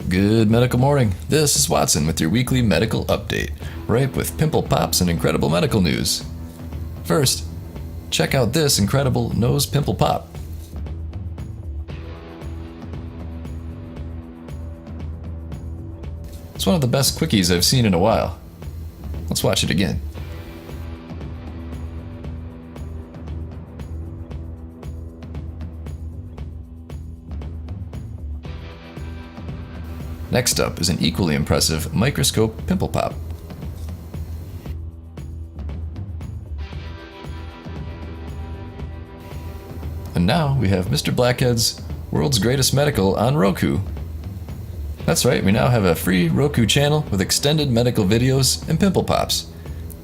Good medical morning. This is Watson with your weekly medical update, ripe with pimple pops and incredible medical news. First, check out this incredible nose pimple pop. It's one of the best quickies I've seen in a while. Let's watch it again. Next up is an equally impressive microscope pimple pop. And now we have Mr. Blackheads' World's Greatest Medical on Roku. That's right, we now have a free Roku channel with extended medical videos and pimple pops.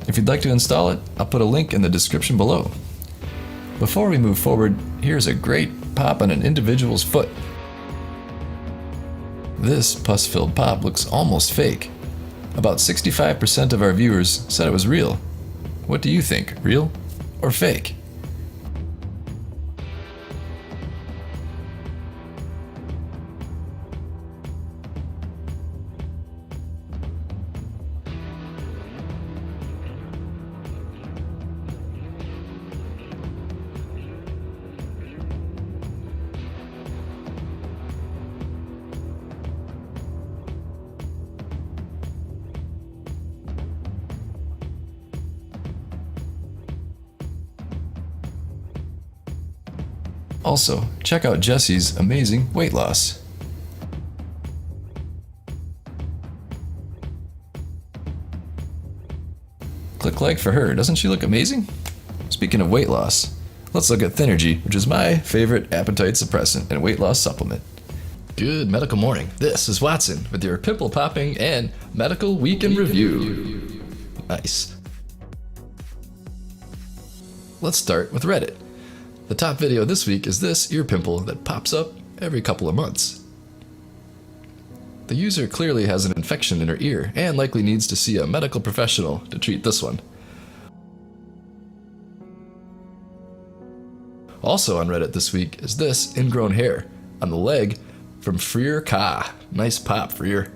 If you'd like to install it, I'll put a link in the description below. Before we move forward, here's a great pop on an individual's foot. This pus-filled pop looks almost fake. About 65% of our viewers said it was real. What do you think, real or fake? Also, check out Jessie's amazing weight loss. Click like for her, doesn't she look amazing? Speaking of weight loss, let's look at Thynergy, which is my favorite appetite suppressant and weight loss supplement. Good medical morning, this is Watson with your pimple popping and medical week in review. Nice. Let's start with Reddit. The top video this week is this ear pimple that pops up every couple of months. The user clearly has an infection in her ear and likely needs to see a medical professional to treat this one. Also on Reddit this week is this ingrown hair on the leg from Freer Ka. Nice pop, Freer.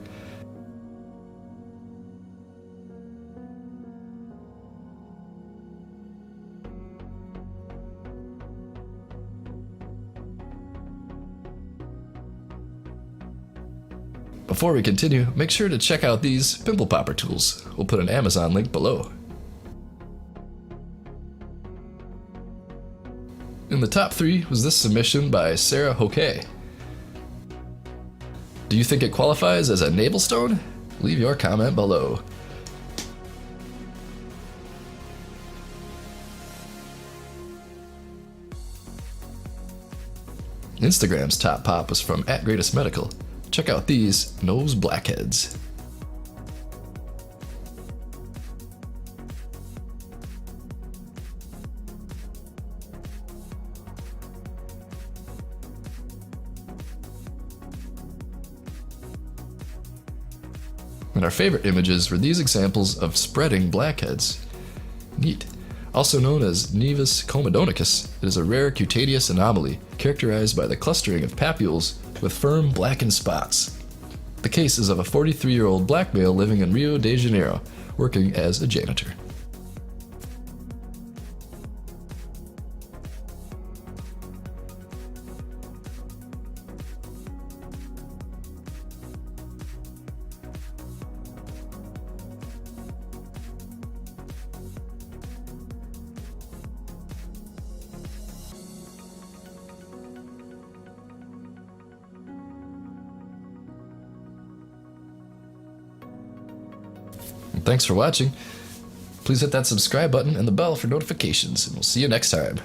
Before we continue, make sure to check out these pimple popper tools. We'll put an Amazon link below. In the top 3 was this submission by Sarah Hoke. Do you think it qualifies as a navel stone? Leave your comment below. Instagram's top pop was from @GreatestMedical. Check out these nose blackheads. And our favorite images were these examples of spreading blackheads. Neat. Also known as Nevus comedonicus, it is a rare cutaneous anomaly characterized by the clustering of papules with firm blackened spots. The case is of a 43-year-old black male living in Rio de Janeiro, working as a janitor. Thanks for watching. Please hit that subscribe button and the bell for notifications, and we'll see you next time.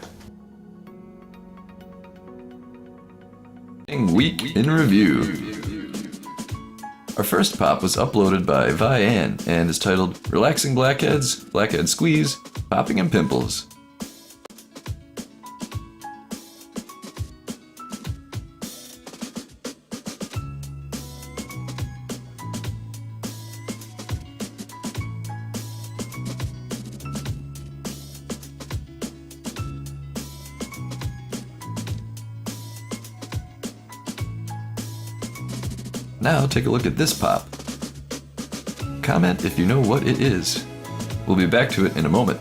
Week in review. Our first pop was uploaded by Vian and is titled Relaxing Blackheads, Blackhead Squeeze, Popping and Pimples. Now take a look at this pop. Comment if you know what it is. We'll be back to it in a moment.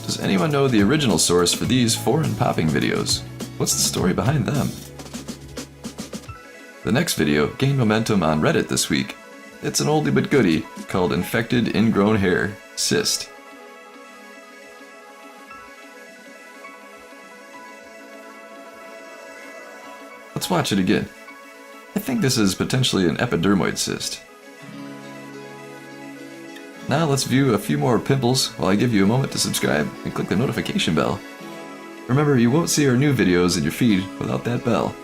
Does anyone know the original source for these foreign popping videos? What's the story behind them? The next video gained momentum on Reddit this week. It's an oldie but goodie called Infected Ingrown Hair, Cyst. Let's watch it again. I think this is potentially an epidermoid cyst. Now let's view a few more pimples while I give you a moment to subscribe and click the notification bell. Remember, you won't see our new videos in your feed without that bell.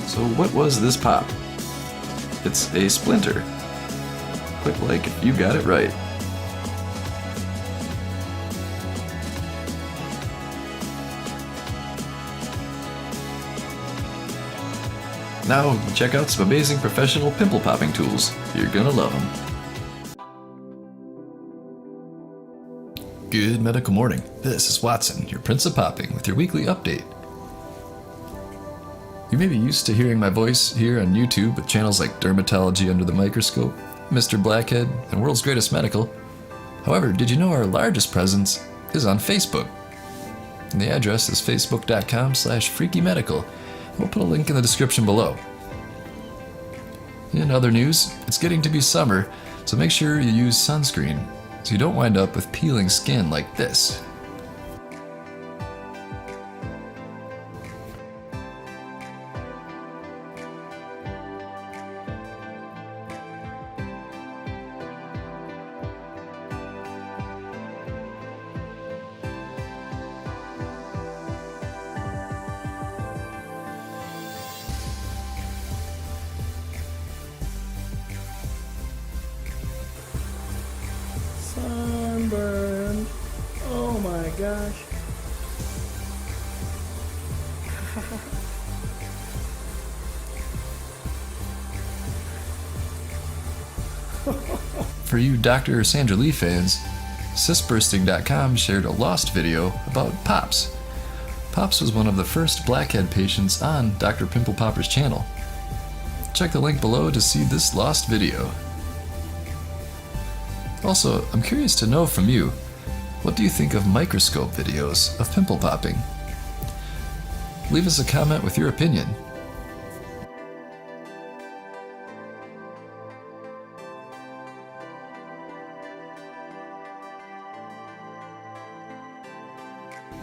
So what was this pop? It's a splinter. Click like if you got it right. Now check out some amazing professional pimple popping tools. You're gonna love them. Good medical morning. This is Watson, your Prince of Popping, with your weekly update. You may be used to hearing my voice here on YouTube with channels like Dermatology Under the Microscope, Mr. Blackhead, and World's Greatest Medical. However, did you know our largest presence is on Facebook? And the address is facebook.com/freakymedical. We'll put a link in the description below. In other news, it's getting to be summer, so make sure you use sunscreen so you don't wind up with peeling skin like this. Sunburned. Oh my gosh. For you Dr. Sandra Lee fans, cystbursting.com shared a lost video about Pops. Pops was one of the first Blackhead patients on Dr. Pimple Popper's channel. Check the link below to see this lost video. Also, I'm curious to know from you, what do you think of microscope videos of pimple popping? Leave us a comment with your opinion.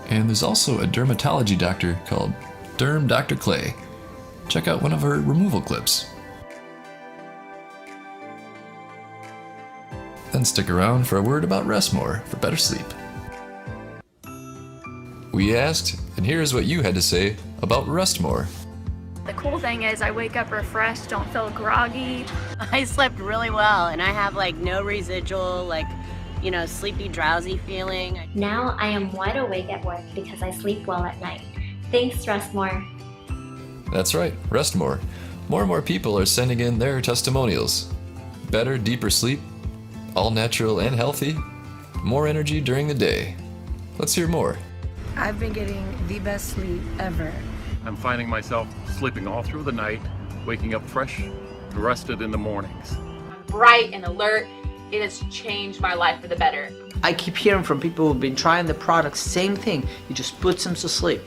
And there's also a dermatology doctor called Derm Dr. Clay. Check out one of her removal clips. Then stick around for a word about rest more for better sleep. We asked, and here's what you had to say about rest more. The cool thing is I wake up refreshed, don't feel groggy. I slept really well and I have like no residual sleepy, drowsy feeling. Now I am wide awake at work because I sleep well at night. Thanks, Rest More. That's right, rest more. More and more people are sending in their testimonials. Better, deeper sleep, all natural and healthy, more energy during the day. Let's hear more. I've been getting the best sleep ever. I'm finding myself sleeping all through the night, waking up fresh, rested in the mornings. Bright and alert. It has changed my life for the better. I keep hearing from people who've been trying the product, same thing. It just puts them to sleep.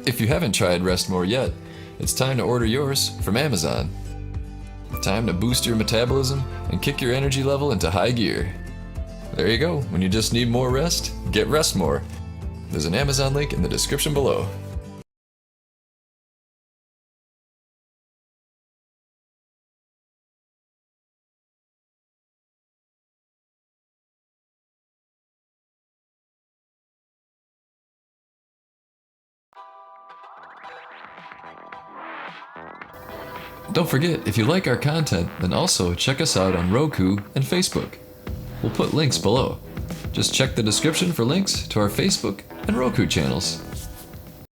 If you haven't tried Rest More yet, it's time to order yours from Amazon. Time to boost your metabolism and kick your energy level into high gear. There you go. When you just need more rest, get Rest More. There's an Amazon link in the description below. Don't forget, if you like our content, then also check us out on Roku and Facebook. We'll put links below. Just check the description for links to our Facebook and Roku channels.